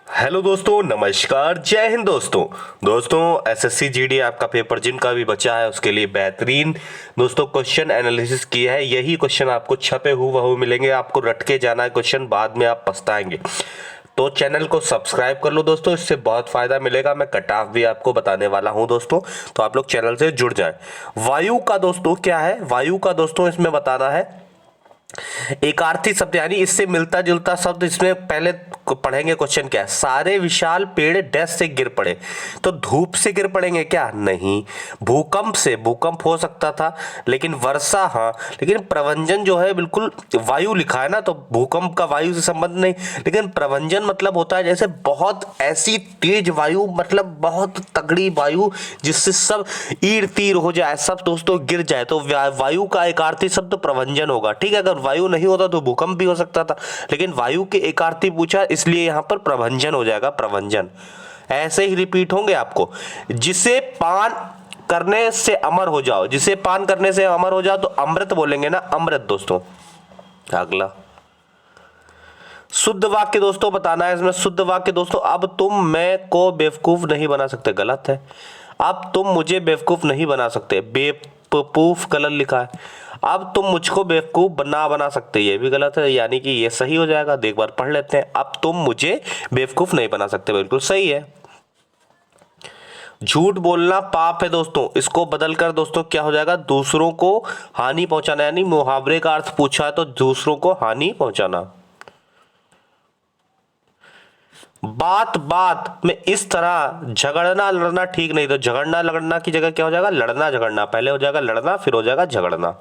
Hello दोस्तों, नमस्कार, जय हिंद दोस्तों एसएससी जीडी आपका पेपर जिनका भी बचा है उसके लिए बेहतरीन दोस्तों क्वेश्चन एनालिसिस किया है। यही क्वेश्चन आपको छपे हुए मिलेंगे, आपको रट के जाना है क्वेश्चन, बाद में आप पछताएंगे। तो चैनल को सब्सक्राइब कर लो दोस्तों, इससे बहुत फायदा मिलेगा। मैं कट ऑफ भी आपको बताने वाला हूं दोस्तों, तो आप लोग चैनल से जुड़ जाएं। वायु का दोस्तों क्या है, वायु का दोस्तों इसमें बताना है एकार्थी शब्द, यानी इससे मिलता जुलता शब्द। इसमें पहले पढ़ेंगे क्वेश्चन क्या है। सारे विशाल पेड़ डैश से गिर पड़े, तो धूप से गिर पड़ेंगे क्या? नहीं। भूकंप से, भूकंप हो सकता था, लेकिन वर्षा हाँ। लेकिन प्रवंजन जो है बिल्कुल वायु लिखा है ना, तो भूकंप का वायु से संबंध नहीं। लेकिन प्रवंजन मतलब होता है जैसे बहुत ऐसी तेज वायु, मतलब बहुत तगड़ी वायु जिससे सब ईर तीर हो जाए, सब दोस्तों गिर जाए, तो वायु का एकार्थी शब्द प्रवंजन होगा। ठीक है, अगर वायु नहीं होता तो भूकंप भी हो सकता था, लेकिन वायु के एकार्थी पूछा इसलिए यहां पर प्रभंजन हो जाएगा, प्रभंजन। ऐसे ही रिपीट होंगे आपको। जिसे पान करने से अमर हो जाओ, जिसे पान करने से अमर हो जाओ तो अमृत बोलेंगे ना, अमृत दोस्तों। अगला शुद्ध वाक्य दोस्तों बताना है इसमें। शुद्ध वाक्य दोस्तों, अब तुम मैं को बेवकूफ नहीं बना सकते, गलत है। अब तुम मुझे बेवकूफ नहीं बना सकते, बेवकूफ गलत लिखा है। अब तुम मुझको बेवकूफ बना सकते, ये भी गलत है, यानी कि ये सही हो जाएगा। देख बार पढ़ लेते हैं। अब तुम मुझे बेवकूफ नहीं बना सकते, बिल्कुल सही है। झूठ बोलना पाप है दोस्तों, इसको बदलकर दोस्तों क्या हो जाएगा? दूसरों को हानि पहुंचाना, यानी मुहावरे का अर्थ पूछा है तो दूसरों को हानि पहुंचाना। बात बात में इस तरह झगड़ना लड़ना ठीक नहीं, तो झगड़ना लड़ना की जगह क्या हो जाएगा? लड़ना झगड़ना। पहले हो जाएगा लड़ना, फिर हो जाएगा झगड़ना।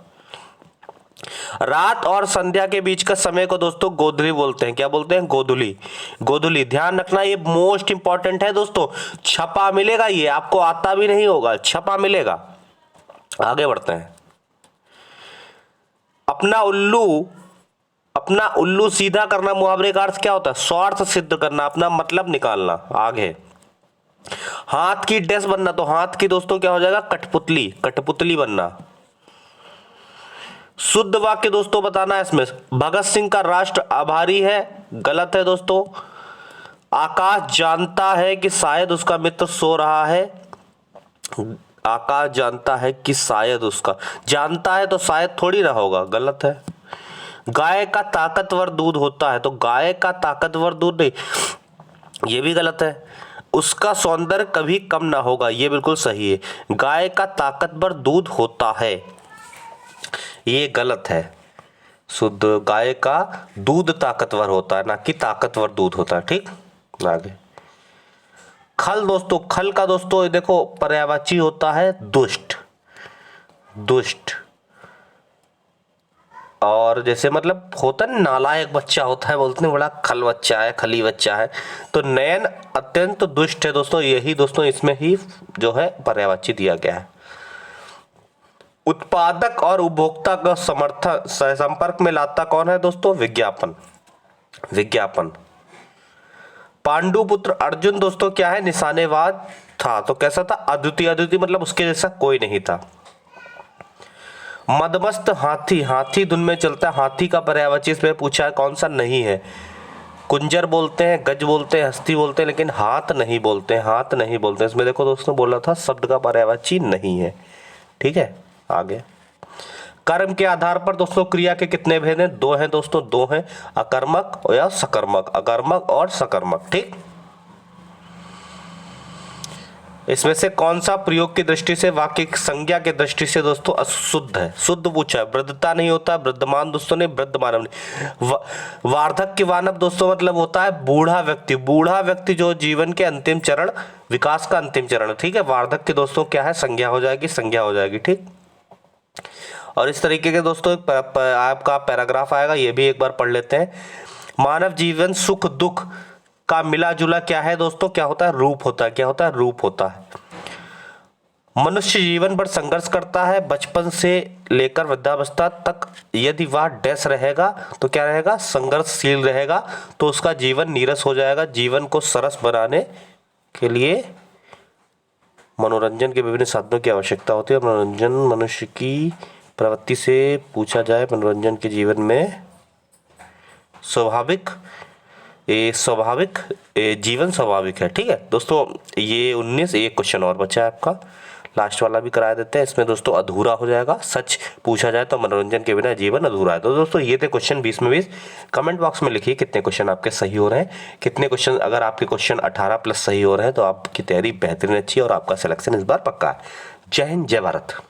रात और संध्या के बीच का समय को दोस्तों गोधूली बोलते हैं। क्या बोलते हैं? गोधूली। गोधूली, ध्यान रखना, ये मोस्ट इंपॉर्टेंट है दोस्तों। छपा मिलेगा, ये आपको आता भी नहीं होगा, छपा मिलेगा। आगे बढ़ते हैं। अपना उल्लू सीधा करना, मुहावरे का अर्थ क्या होता है? स्वार्थ सिद्ध करना, अपना मतलब निकालना। आगे हाथ की डैश बनना, तो हाथ की दोस्तों क्या हो जाएगा? कठपुतली, कठपुतली बनना। शुद्ध वाक्य दोस्तों बताना है इसमें। भगत सिंह का राष्ट्र आभारी है, गलत है दोस्तों। आकाश जानता है कि शायद उसका मित्र सो रहा है, आकाश जानता है कि शायद उसका, जानता है तो शायद थोड़ी ना होगा, गलत है। गाय का ताकतवर दूध होता है, तो गाय का ताकतवर दूध नहीं, ये भी गलत है। उसका सौंदर्य कभी कम ना होगा, ये बिल्कुल सही है। गाय का ताकतवर दूध होता है, ये गलत है। शुद्ध गाय का दूध ताकतवर होता है, ना कि ताकतवर दूध होता है। ठीक, आगे खल दोस्तों, खल का दोस्तों देखो पर्यायवाची होता है दुष्ट, दुष्ट। और जैसे मतलब होता है नालायक बच्चा होता है, बोलते हैं बड़ा खल बच्चा है, खली बच्चा है। तो नयन अत्यंत दुष्ट है दोस्तों, यही दोस्तों इसमें ही जो है पर्यायवाची दिया गया है। उत्पादक और उपभोक्ता का समर्थन संपर्क में लाता कौन है दोस्तों? विज्ञापन, विज्ञापन। पांडुपुत्र अर्जुन दोस्तों क्या है? निशानेबाज था, तो कैसा था? अद्वितीय, अद्वितीय मतलब उसके जैसा कोई नहीं था। मदमस्त हाथी, हाथी धुन में चलता है, हाथी का पर्यायवाची इसमें पूछा है, कौन सा? नहीं है। कुंजर बोलते हैं, गज बोलते हैं, हस्ती बोलते हैं, लेकिन हाथ नहीं बोलते हैं, हाथ नहीं बोलते हैं। इसमें देखो दोस्तों बोला था शब्द का पर्यायवाची नहीं है। ठीक है, आगे कर्म के आधार पर दोस्तों क्रिया के कितने भेद हैं? दो हैं दोस्तों, दो हैं, अकर्मक या सकर्मक, अकर्मक और सकर्मक। ठीक, इसमें से कौन सा प्रयोग की दृष्टि से, वाक्य की संज्ञा की दृष्टि से दोस्तों अशुद्ध है? शुद्ध पूछा है। वृद्धता नहीं होता, वृद्धमान दोस्तों ने, वृद्ध मानव नहीं। वार्धक्य मानव दोस्तों मतलब होता है बूढ़ा व्यक्ति, बूढ़ा व्यक्ति जो जीवन के अंतिम चरण, विकास का अंतिम चरण। ठीक है, वार्धक्य दोस्तों क्या है? संज्ञा हो जाएगी, संज्ञा हो जाएगी। ठीक, और इस तरीके के दोस्तों आपका पैराग्राफ आएगा, ये भी एक बार पढ़ लेते हैं। मानव जीवन सुख दुख का मिला जुला क्या है दोस्तों? क्या होता है? रूप होता है। क्या होता है? रूप होता है। मनुष्य जीवन भर संघर्ष करता है, बचपन से लेकर वृद्धावस्था तक। यदि वह डैश रहेगा तो क्या रहेगा? संघर्षशील रहेगा, तो उसका जीवन नीरस हो जाएगा। जीवन को सरस बनाने के लिए मनोरंजन के विभिन्न साधनों की आवश्यकता होती है। मनोरंजन मनुष्य की प्रवृत्ति से पूछा जाए, मनोरंजन के जीवन में स्वाभाविक ये स्वाभाविक, जीवन स्वाभाविक है। ठीक है दोस्तों, ये 19, एक क्वेश्चन और बचा है आपका, लास्ट वाला भी करा देते हैं। इसमें दोस्तों अधूरा हो जाएगा, सच पूछा जाए तो मनोरंजन के बिना जीवन अधूरा है। तो दोस्तों ये थे क्वेश्चन 20 में 20। कमेंट बॉक्स में लिखिए कितने क्वेश्चन आपके सही हो रहे हैं, कितने क्वेश्चन, अगर आपके क्वेश्चन 18 प्लस सही हो रहे हैं तो आपकी तैयारी बेहतरीन अच्छी है और आपका सिलेक्शन इस बार पक्का है। जय हिंद, जय भारत।